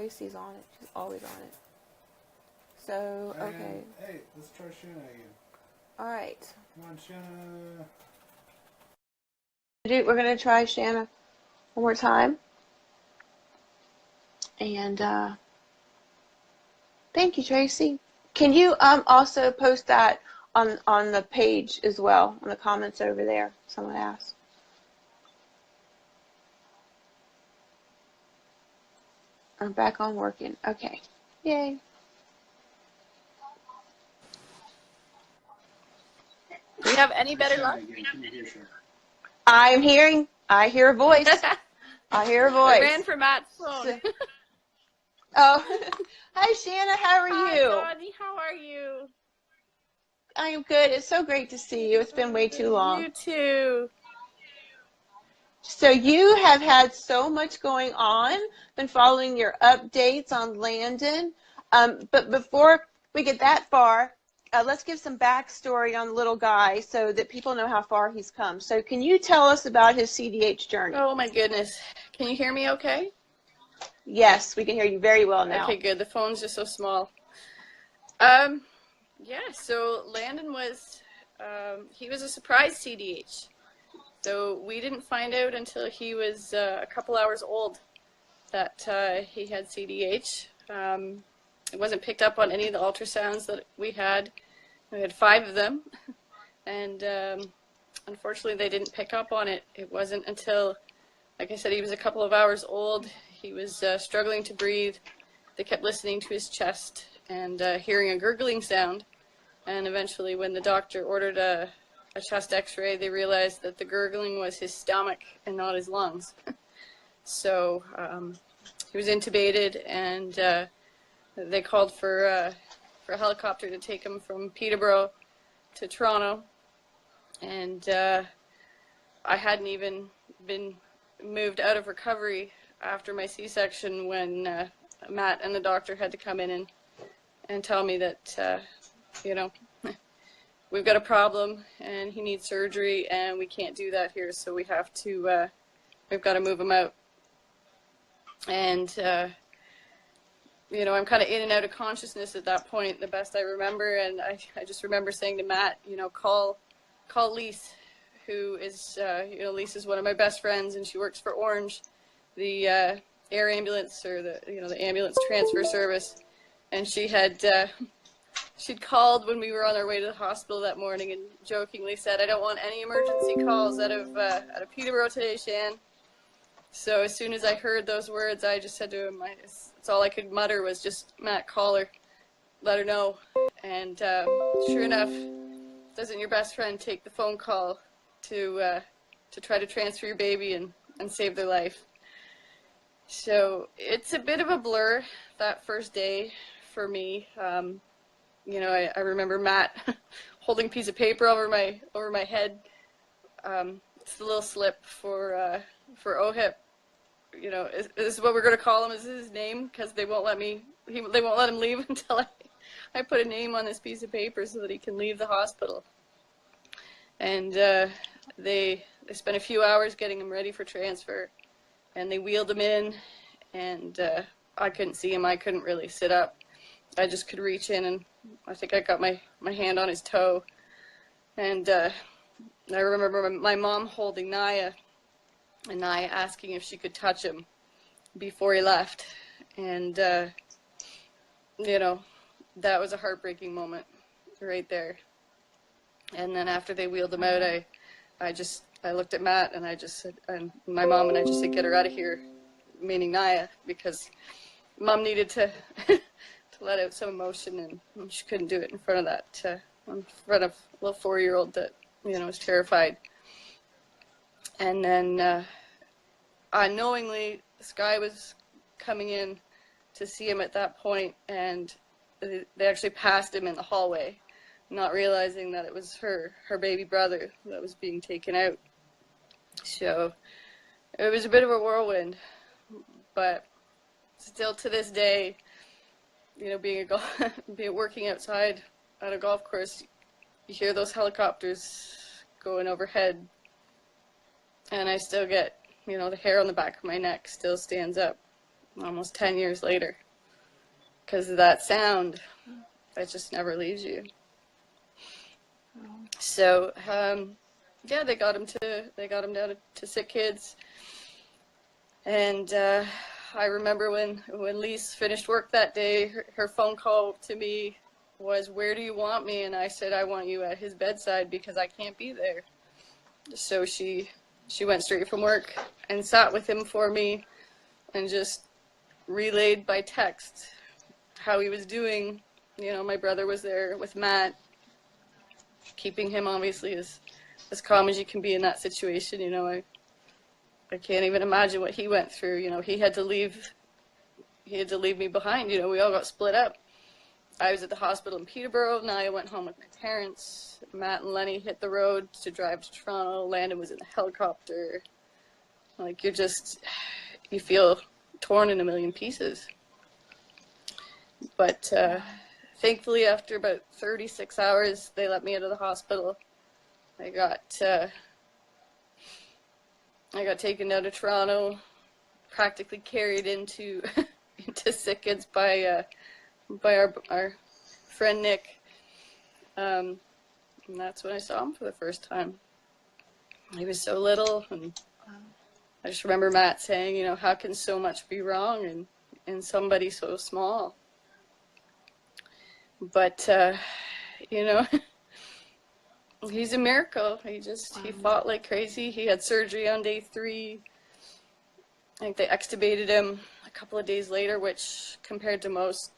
Tracy's on it. She's always on it. So, okay. Hey, let's try Shana again. All right. Come on, Shana. We're going to try Shana one more time. And thank you, Tracy. Can you also post that on the page as well, on the comments over there? Someone asked. I'm back on working. Okay. Yay. Do you have any better luck? I hear a voice. I hear a voice. I ran for Matt's phone. Oh, hi Shana, how are you? Hi Dottie, how are you? I am good. It's so great to see you. It's been way too long. You too. So you have had so much going on, been following your updates on Landon. But before we get that far, let's give some backstory on the little guy so that people know how far he's come. So can you tell us about his CDH journey? Oh my goodness. Can you hear me okay? Yes, we can hear you very well now. Okay, good. The phone's just so small. Yeah, so Landon was, he was a surprise CDH. So we didn't find out until he was a couple hours old that he had CDH. It wasn't picked up on any of the ultrasounds that we had. We had 5 of them, and unfortunately they didn't pick up on it. It wasn't until, like I said, he was a couple of hours old. He was struggling to breathe. They kept listening to his chest and hearing a gurgling sound. And eventually when the doctor ordered a chest x-ray, they realized that the gurgling was his stomach and not his lungs. So he was intubated, and they called for a helicopter to take him from Peterborough to Toronto. And I hadn't even been moved out of recovery after my C-section when Matt and the doctor had to come in and tell me that, you know, we've got a problem and he needs surgery and we can't do that here, so we have to, we've got to move him out. And, you know, I'm kind of in and out of consciousness at that point, the best I remember, and I just remember saying to Matt, you know, call Lise, who is, you know, Lise is one of my best friends, and she works for Orange, the air ambulance, or the, you know, the ambulance transfer service. And she had, she'd called when we were on our way to the hospital that morning and jokingly said, I don't want any emergency calls out of Peterborough today, Shan. So as soon as I heard those words, I just said to him, that's all I could mutter was just, Matt, call her, let her know. And sure enough, doesn't your best friend take the phone call to try to transfer your baby and save their life? So it's a bit of a blur that first day for me. You know, I remember Matt holding a piece of paper over my head. It's a little slip for OHIP. You know, is this is what we're going to call him? Is this his name? Because they won't let me. They won't let him leave until I put a name on this piece of paper so that he can leave the hospital. And they spent a few hours getting him ready for transfer, and they wheeled him in, and I couldn't see him. I couldn't really sit up. I just could reach in, and I think I got my hand on his toe. And I remember my mom holding Naya, and Naya asking if she could touch him before he left. And, you know, that was a heartbreaking moment right there. And then after they wheeled him out, I looked at Matt, and I just said, and my mom, and I just said, get her out of here, meaning Naya, because Mom needed to to let out some emotion, and she couldn't do it in front of that, in front of a little 4-year-old that, you know, was terrified. And then unknowingly, this guy was coming in to see him at that point, and they actually passed him in the hallway, not realizing that it was her baby brother that was being taken out. So it was a bit of a whirlwind, but still to this day, you know, working outside at a golf course, you hear those helicopters going overhead, and I still get, you know, the hair on the back of my neck still stands up almost 10 years later, because of that sound that just never leaves you. So yeah, they got him down to sick kids, and I remember when Lise finished work that day, her phone call to me was, "Where do you want me?" And I said, "I want you at his bedside because I can't be there." So she went straight from work and sat with him for me and just relayed by text how he was doing. You know, my brother was there with Matt, keeping him obviously as calm as you can be in that situation. You know, I can't even imagine what he went through. You know, he had to leave me behind. You know, we all got split up. I was at the hospital in Peterborough. Now I went home with my parents. Matt and Lenny hit the road to drive to Toronto. Landon was in a helicopter. Like, you feel torn in a million pieces. But thankfully, after about 36 hours, they let me out of the hospital. I got taken down to Toronto, practically carried into sick kids by our friend Nick, and that's when I saw him for the first time. He was so little, and I just remember Matt saying, you know, how can so much be wrong in somebody so small? But you know, he's a miracle. He fought like crazy. He had surgery on day 3. I think they extubated him a couple of days later, which compared to most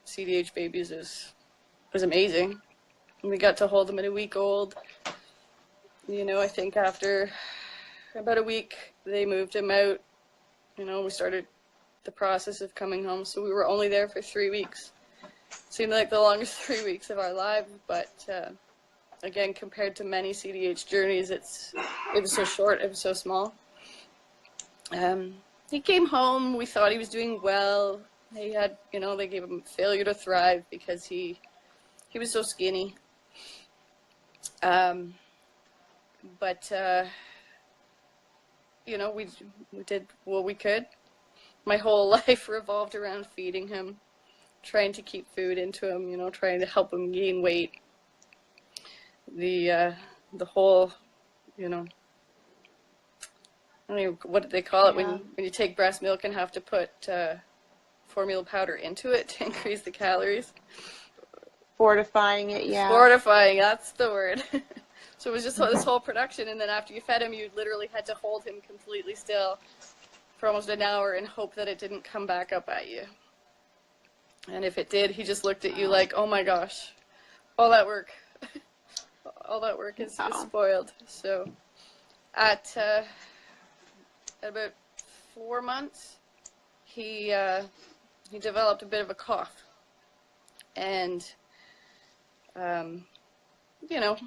CDH babies was amazing. And we got to hold him at a week old. You know, I think after about a week, they moved him out. You know, we started the process of coming home. So we were only there for 3 weeks. Seemed like the longest 3 weeks of our lives, but again, compared to many CDH journeys, it was so short, it was so small. He came home, we thought he was doing well. He had, you know, they gave him failure to thrive because he was so skinny. But you know, we did what we could. My whole life revolved around feeding him, trying to keep food into him, you know, trying to help him gain weight. The whole, you know, I don't know, what do they call it when you take breast milk and have to put formula powder into it to increase the calories? Fortifying it, yeah. Fortifying, that's the word. So it was just this whole production, and then after you fed him, you literally had to hold him completely still for almost an hour and hope that it didn't come back up at you. And if it did, he just looked at you like, oh my gosh, all that work. All that work is spoiled. So at about 4 months, he developed a bit of a cough. And, you know,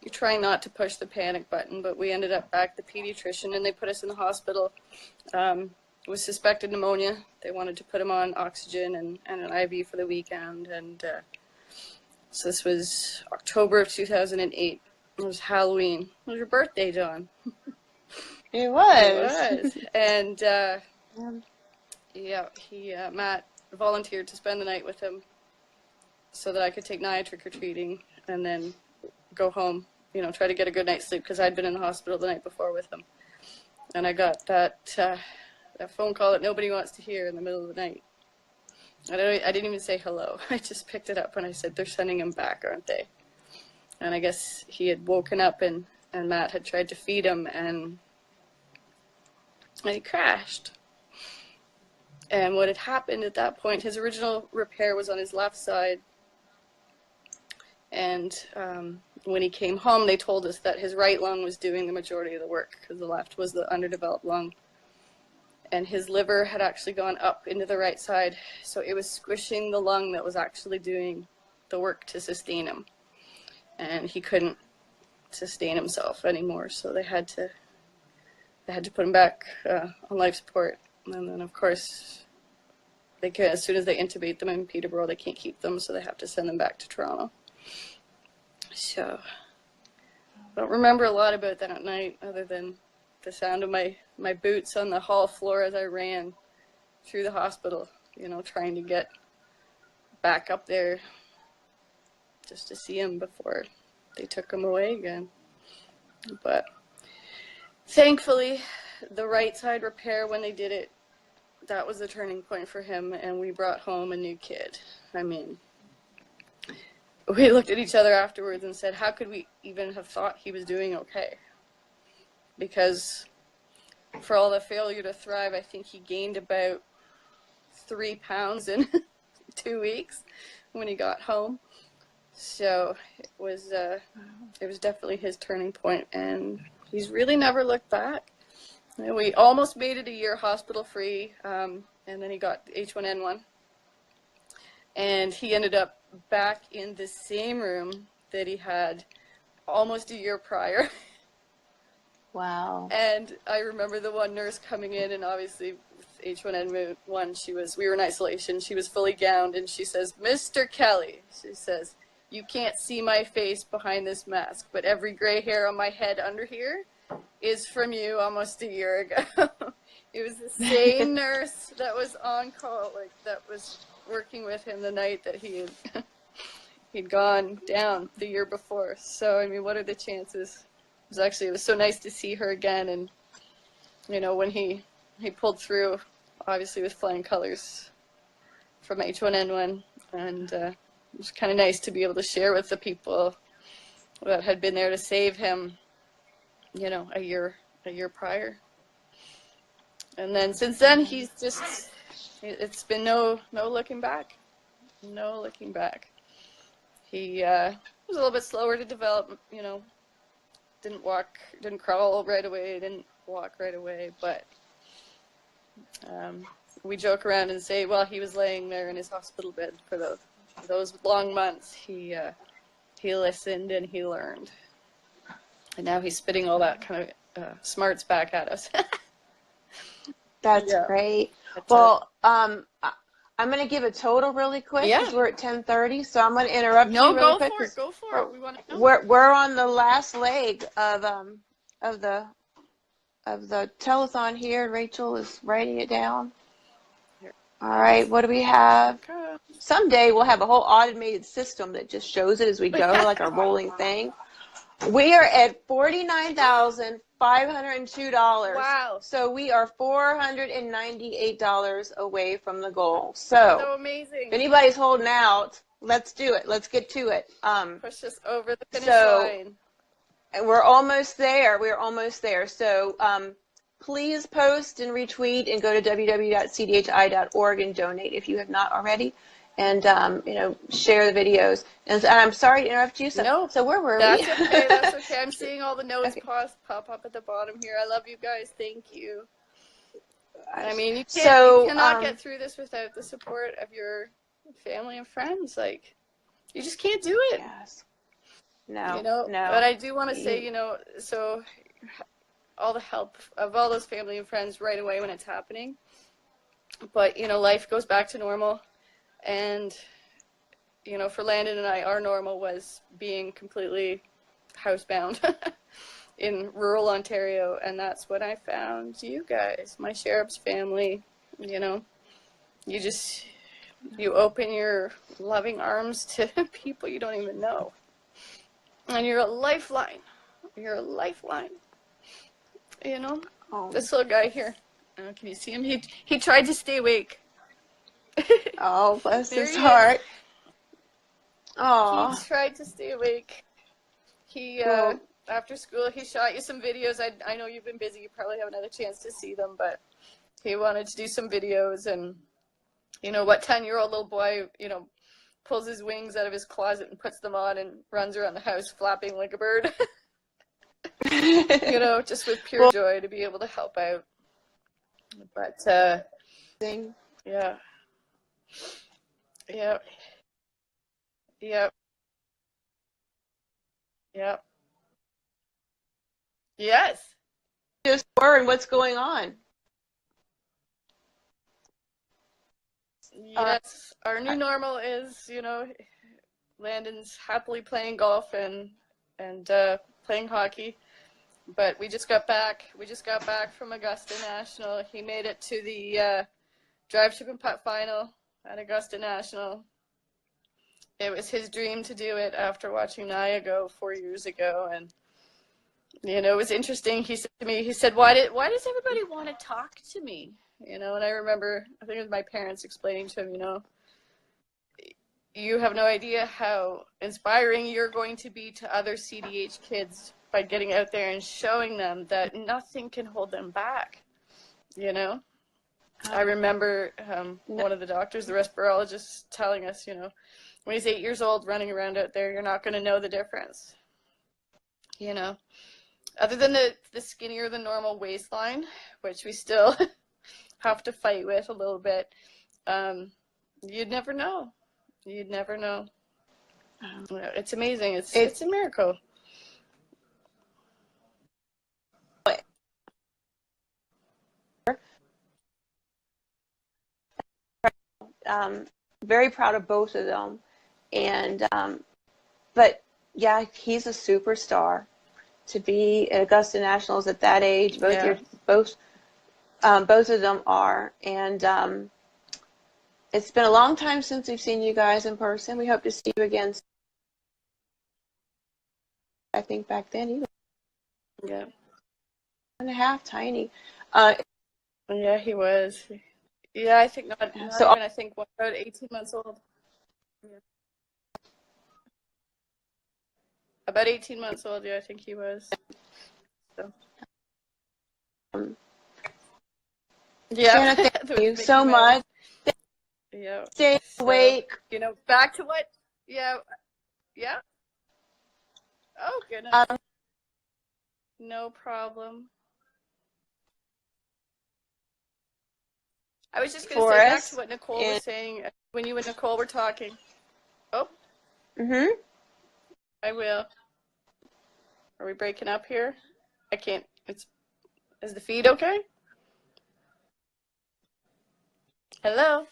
you're trying not to push the panic button, but we ended up back at the pediatrician, and they put us in the hospital with suspected pneumonia. They wanted to put him on oxygen and an IV for the weekend. And so this was October of 2008. It was Halloween. It was your birthday, John. It was. It was. And yeah, Matt volunteered to spend the night with him so that I could take Nia trick-or-treating and then go home, you know, try to get a good night's sleep, because I'd been in the hospital the night before with him. And I got that phone call that nobody wants to hear in the middle of the night. I didn't even say hello. I just picked it up and I said, they're sending him back, aren't they? And I guess he had woken up and Matt had tried to feed him, and he crashed. And what had happened at that point, his original repair was on his left side. And when he came home, they told us that his right lung was doing the majority of the work, because the left was the underdeveloped lung. And his liver had actually gone up into the right side, so it was squishing the lung that was actually doing the work to sustain him. And he couldn't sustain himself anymore, so they had to put him back on life support. And then, of course, they could, as soon as they intubate them in Peterborough, they can't keep them, so they have to send them back to Toronto. So I don't remember a lot about that night, other than the sound of my boots on the hall floor as I ran, through the hospital, you know, trying to get back up there just to see him before they took him away again. But thankfully, the right side repair, when they did it, that was the turning point for him, and we brought home a new kid. I mean, we looked at each other afterwards and said, how could we even have thought he was doing okay? Because for all the failure to thrive, I think he gained about 3 pounds in 2 weeks when he got home. So it was definitely his turning point, and he's really never looked back. And we almost made it a year hospital free, and then he got H1N1, and he ended up back in the same room that he had almost a year prior. Wow. And I remember the one nurse coming in, and obviously with H1N1, we were in isolation. She was fully gowned, and she says, "Mr. Kelly," she says, "you can't see my face behind this mask, but every gray hair on my head under here is from you almost a year ago." It was the same nurse that was on call, like that was working with him the night that he'd gone down the year before. So I mean, what are the chances? It was so nice to see her again, and you know, when he pulled through, obviously with flying colors from H1N1, and it was kind of nice to be able to share with the people that had been there to save him, you know, a year prior. And then since then, he's just, it's been no looking back, no looking back. He was a little bit slower to develop, you know, didn't crawl right away, didn't walk right away, but we joke around and say, well, he was laying there in his hospital bed for those long months. He listened and he learned, and now he's spitting all that kind of smarts back at us. That's great. Well, I'm going to give a total really quick because we're at 10:30, so I'm going to interrupt you really quick. Go for it. We want to know. We're on the last leg of the telethon here. Rachel is writing it down. All right, what do we have? Someday we'll have a whole automated system that just shows it as we go, like a rolling thing. We are at $49,502. Wow. So we are $498 away from the goal. So amazing. If anybody's holding out, let's do it. Let's get to it. Push us over the finish line. We're almost there. We're almost there. So please post and retweet and go to www.cdhi.org and donate if you have not already. And, you know, share the videos. And I'm sorry to interrupt you. So where were we? That's okay. That's okay. I'm seeing all the notes pop up at the bottom here. I love you guys. Thank you. I mean, you cannot get through this without the support of your family and friends. Like, you just can't do it. Yes. No. You know? No. But I do want to say, you know, so all the help of all those family and friends right away when it's happening. But, you know, life goes back to normal. And, you know, for Landon and I, our normal was being completely housebound in rural Ontario. And that's when I found you guys, my Sherub's family. You know, you open your loving arms to people you don't even know. And you're a lifeline. You're a lifeline. You know, this little guy here. Can you see him? He tried to stay awake. Oh, bless his heart. Oh. He tried to stay awake. He after school he shot you some videos. I know you've been busy. You probably haven't had a chance to see them, but he wanted to do some videos. And you know what 10-year-old little boy, you know, pulls his wings out of his closet and puts them on and runs around the house flapping like a bird. You know, just with pure joy to be able to help out. But yeah. Yep. Yep. Yep. Yes. Just learn what's going on. Yes. Our new normal is, you know, Landon's happily playing golf and playing hockey. But we just got back. We just got back from Augusta National. He made it to drive, ship, and putt final at Augusta National. It was his dream to do it after watching Naya go 4 years ago, and you know, it was interesting. He said to me, he said, why does everybody want to talk to me? You know, and I remember, I think it was my parents explaining to him, you know, you have no idea how inspiring you're going to be to other CDH kids by getting out there and showing them that nothing can hold them back, you know? I remember one of the doctors, the respirologist, telling us, you know, when he's 8 years old running around out there, you're not going to know the difference, you know? Other than the skinnier than normal waistline, which we still have to fight with a little bit, you'd never know. You'd never know. It's amazing. It's a miracle. Very proud of both of them, and but yeah, he's a superstar. To be at Augusta Nationals at that age, both of them are, and it's been a long time since we've seen you guys in person. We hope to see you again. I think back then he was 1.5, tiny. Yeah, he was. Yeah, I think not So even. I think about 18 months old. Yeah. About 18 months old. Yeah, I think he was. So. Yeah. Shana, thank you so much. Yeah. Stay awake. You know, back to what? Yeah. Yeah. Oh goodness. No problem. I was just going to say back to what Nicole was saying when you and Nicole were talking. Oh. I will. Are we breaking up here? I can't. Is the feed okay? Hello?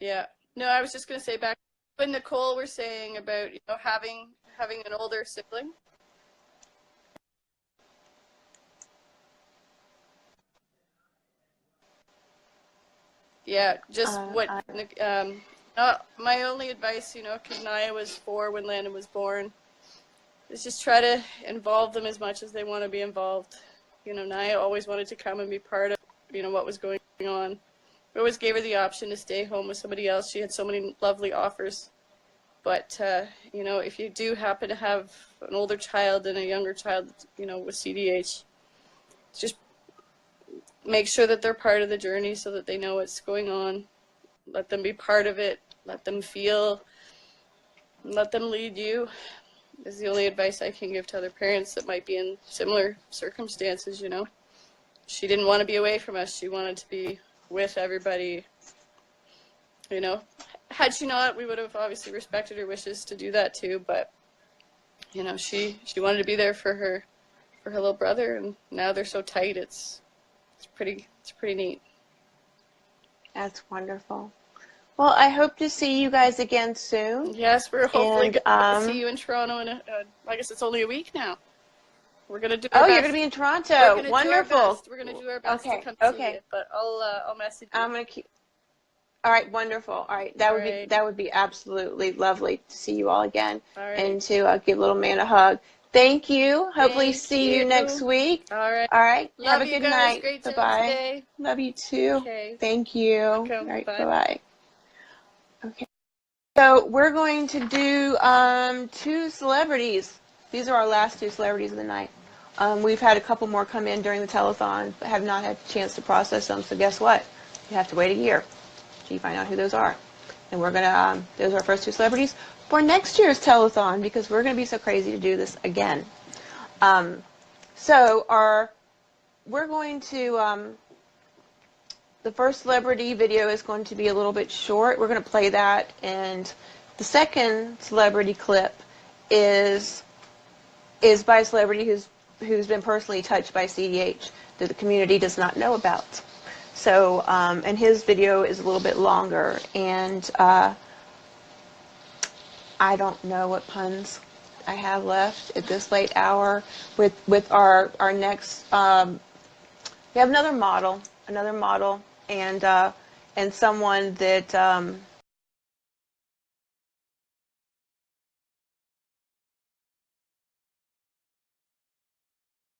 Yeah. No, I was just going to say back when Nicole were saying about, you know, having an older sibling. Yeah, just my only advice, you know, because Naya was 4 when Landon was born, is just try to involve them as much as they want to be involved. You know, Naya always wanted to come and be part of, you know, what was going on. We always gave her the option to stay home with somebody else. She had so many lovely offers. But, you know, if you do happen to have an older child and a younger child, you know, with CDH, just make sure that they're part of the journey so that they know what's going on. Let them be part of it. Let them feel. Let them lead you. Is the only advice I can give to other parents that might be in similar circumstances, you know. She didn't want to be away from us. She wanted to be with everybody, you know. Had she not, we would have obviously respected her wishes to do that too, but, you know, she wanted to be there for her little brother, and now they're so tight, it's pretty neat. That's wonderful. Well, I hope to see you guys again soon. Yes, we're hopefully going to see you in Toronto in I guess it's only a week now. We're going to do our best. You're going to be in Toronto. Wonderful. We're going to do our best to come see you, but I'll message you. I'm going to keep. All right, wonderful. All right, that would be absolutely lovely to see you all again, and to give little man a hug. Thank you. Hopefully see you next week. All right. All right. Love Have a you good guys. night. Great job Bye-bye. today. Love you too. Okay. Thank you. Welcome. All right. Bye. Bye-bye. Okay. So we're going to do 2 celebrities. These are our last 2 celebrities of the night. We've had a couple more come in during the telethon, but have not had a chance to process them. So guess what? You have to wait a year till you find out who those are. And we're going to, those are our first 2 celebrities for next year's telethon, because we're going to be so crazy to do this again. We're going to, the first celebrity video is going to be a little bit short. We're going to play that, and the second celebrity clip is by a celebrity who's been personally touched by CDH that the community does not know about. So, and his video is a little bit longer, and I don't know what puns I have left at this late hour with our next We have another model, and someone that